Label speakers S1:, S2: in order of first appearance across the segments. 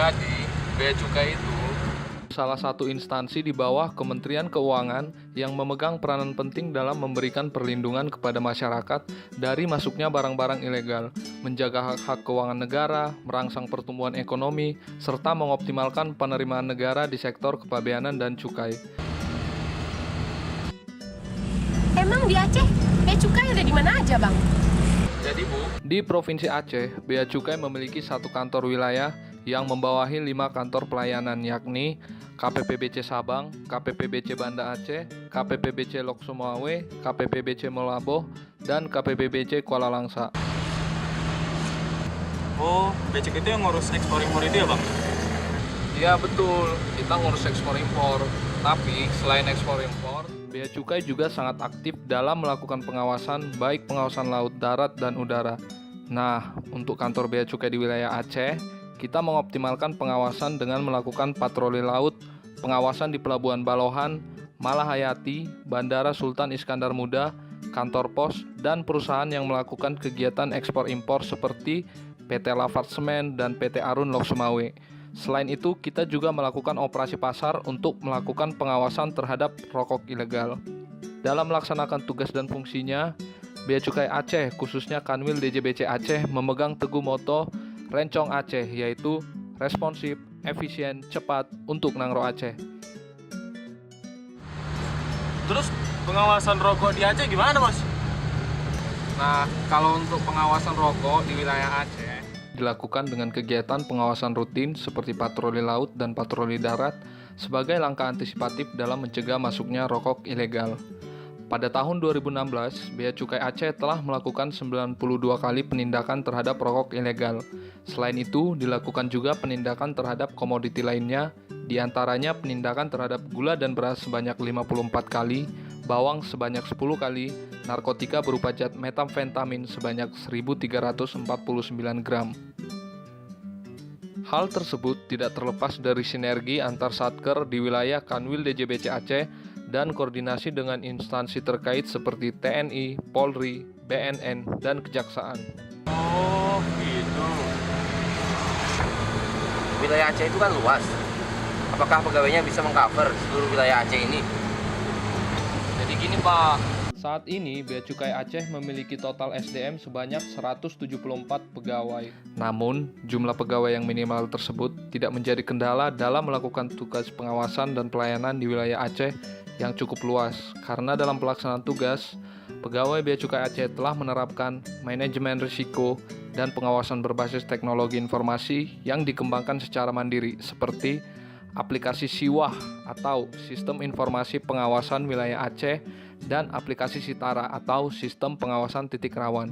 S1: Jadi, bea cukai itu
S2: salah satu instansi di bawah Kementerian Keuangan yang memegang peranan penting dalam memberikan perlindungan kepada masyarakat dari masuknya barang-barang ilegal, menjaga hak-hak keuangan negara, merangsang pertumbuhan ekonomi, serta mengoptimalkan penerimaan negara di sektor kepabeanan dan cukai.
S3: Emang di Aceh, bea cukai ada di mana aja, Bang?
S1: Jadi Bu,
S2: Di Provinsi Aceh, Bea Cukai memiliki satu kantor wilayah yang membawahi 5 kantor pelayanan, yakni KPPBC Sabang, KPPBC Banda Aceh, KPPBC Lok Sumawe, KPPBC Molaboh, dan KPPBC Kuala Langsa.
S4: Oh, bea cukai itu yang ngurus ekspor-impor itu ya, Bang?
S2: Iya betul, kita ngurus ekspor impor. Tapi selain ekspor impor, Bea Cukai juga sangat aktif dalam melakukan pengawasan, baik pengawasan laut, darat, dan udara. Nah, untuk kantor Bea Cukai di wilayah Aceh, kita mengoptimalkan pengawasan dengan melakukan patroli laut, pengawasan di Pelabuhan Balohan, Malahayati, Bandara Sultan Iskandar Muda, kantor pos, dan perusahaan yang melakukan kegiatan ekspor impor seperti PT Lafarge Semen dan PT Arun Lok Sumawe. Selain itu, kita juga melakukan operasi pasar untuk melakukan pengawasan terhadap rokok ilegal. Dalam melaksanakan tugas dan fungsinya, Bea Cukai Aceh, khususnya Kanwil DJBC Aceh, memegang teguh moto Rencong Aceh, yaitu responsif, efisien, cepat untuk Nangro Aceh.
S4: Terus pengawasan rokok di Aceh gimana, Mas?
S1: nah kalau untuk pengawasan rokok di wilayah Aceh,
S2: Dilakukan dengan kegiatan pengawasan rutin seperti patroli laut dan patroli darat sebagai langkah antisipatif dalam mencegah masuknya rokok ilegal. Pada tahun 2016, Bea Cukai Aceh telah melakukan 92 kali penindakan terhadap rokok ilegal. Selain itu, dilakukan juga penindakan terhadap komoditi lainnya, diantaranya penindakan terhadap gula dan beras sebanyak 54 kali, bawang sebanyak 10 kali, narkotika berupa zat metamfetamin sebanyak 1.349 gram. Hal tersebut tidak terlepas dari sinergi antar satker di wilayah Kanwil DJBC Aceh dan koordinasi dengan instansi terkait seperti TNI, Polri, BNN, dan Kejaksaan.
S4: Oh, gitu.
S5: Wilayah Aceh itu kan luas. Apakah pegawainya bisa mengcover seluruh wilayah Aceh ini?
S1: jadi gini Pak,
S2: Saat ini, Bea Cukai Aceh memiliki total SDM sebanyak 174 pegawai. Namun, jumlah pegawai yang minimal tersebut tidak menjadi kendala dalam melakukan tugas pengawasan dan pelayanan di wilayah Aceh yang cukup luas. Karena dalam pelaksanaan tugas, pegawai Bea Cukai Aceh telah menerapkan manajemen risiko dan pengawasan berbasis teknologi informasi yang dikembangkan secara mandiri, seperti aplikasi Siwah atau Sistem Informasi Pengawasan Wilayah Aceh dan aplikasi Sitara atau Sistem Pengawasan Titik Rawan.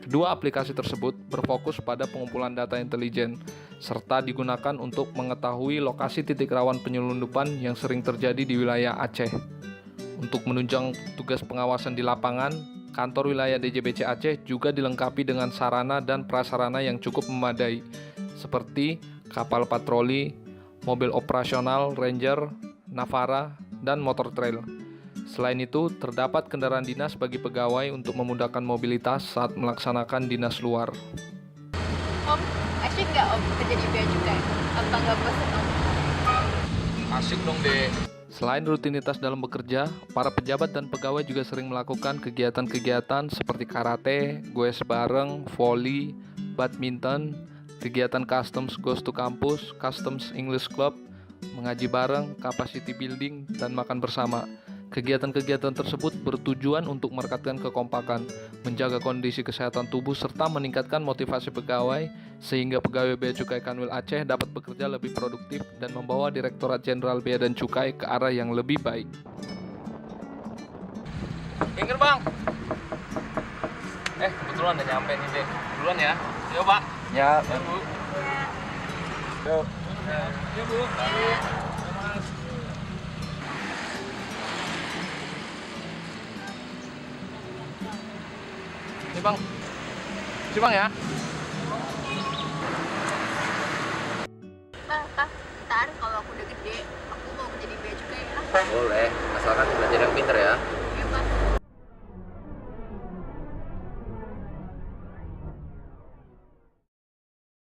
S2: Kedua aplikasi tersebut berfokus pada pengumpulan data intelijen serta digunakan untuk mengetahui lokasi titik rawan penyelundupan yang sering terjadi di wilayah Aceh. Untuk menunjang tugas pengawasan di lapangan, kantor wilayah DJBC Aceh juga dilengkapi dengan sarana dan prasarana yang cukup memadai, seperti kapal patroli, mobil operasional Ranger, Navara, dan motor trail. Selain itu, terdapat kendaraan dinas bagi pegawai untuk memudahkan mobilitas saat melaksanakan dinas luar.
S3: Om, asyik nggak Om kerja di bea cukai? Apa nggak bosan Om?
S1: asik dong Dek.
S2: Selain rutinitas dalam bekerja, para pejabat dan pegawai juga sering melakukan kegiatan-kegiatan seperti karate, goes bareng, volley, badminton, kegiatan customs goes to campus, customs English club, mengaji bareng, capacity building, dan makan bersama. Kegiatan-kegiatan tersebut bertujuan untuk merekatkan kekompakan, menjaga kondisi kesehatan tubuh, serta meningkatkan motivasi pegawai, sehingga pegawai Bea Cukai Kanwil Aceh dapat bekerja lebih produktif dan membawa Direktorat Jenderal Bea dan Cukai ke arah yang lebih baik.
S1: Pinggir Bang. Kebetulan udah nyampe nih Dek. Duluan ya. Yuk Pak.
S5: Ya,
S1: Ya Bu.
S5: yuk.
S1: Ya Bu. Nih Bang. Sini Bang ya.
S3: Bang, ntar kalau aku udah gede, aku mau kerja di bea cukai ya.
S5: Boleh.